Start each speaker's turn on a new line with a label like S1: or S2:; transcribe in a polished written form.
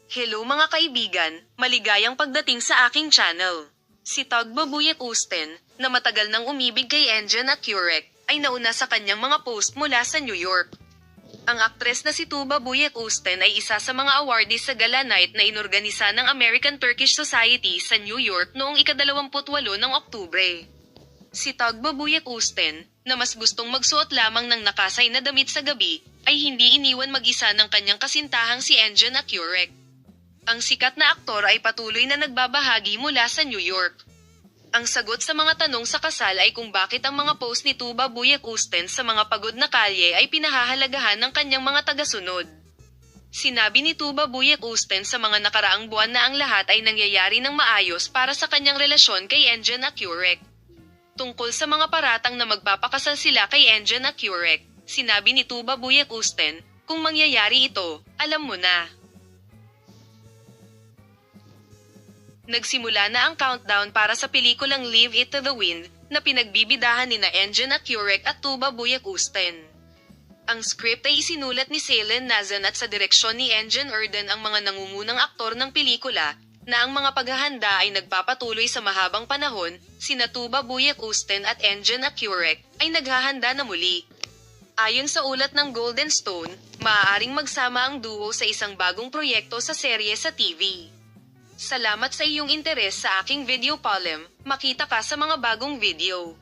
S1: Hello mga kaibigan, maligayang pagdating sa aking channel. Si Tugba Buyek Usten, na matagal nang umibig kay Enjen Akurek, ay nauna sa kanyang mga post mula sa New York. Ang aktres na si Tuba Buyek Usten ay isa sa mga awardees sa gala night na inorganisa ng American Turkish Society sa New York noong ika-28 ng Oktubre. Si Tugba Buyek Usten, na mas gustong magsuot lamang ng nakasay na damit sa gabi, ay hindi iniwan mag-isa ng kanyang kasintahang si Enjen Akurek. Ang sikat na aktor ay patuloy na nagbabahagi mula sa New York. Ang sagot sa mga tanong sa kasal ay kung bakit ang mga post ni Tuba Buyek Usten sa mga pagod na kalye ay pinahahalagahan ng kanyang mga tagasunod. Sinabi ni Tuba Buyek Usten sa mga nakaraang buwan na ang lahat ay nangyayari ng maayos para sa kanyang relasyon kay Enjen Akurek. Tungkol sa mga paratang na magpapakasal sila kay Enjen Akurek, sinabi ni Tuba Buyek Usten, kung mangyayari ito, alam mo na. Nagsimula na ang countdown para sa pelikulang Leave It to the Wind, na pinagbibidahan nina Enjen Akurek at Tuba Buyek Usten. Ang script ay isinulat ni Selen Nazan at sa direksyon ni Enjen Erden ang mga nangungunang aktor ng pelikula, na ang mga paghahanda ay nagpapatuloy sa mahabang panahon, sina Tuba Buyek Usten at Enjen Akurek, ay naghahanda na muli. Ayon sa ulat ng Golden Stone, maaaring magsama ang duo sa isang bagong proyekto sa serye sa TV. Salamat sa iyong interes sa aking video column, makita ka sa mga bagong video.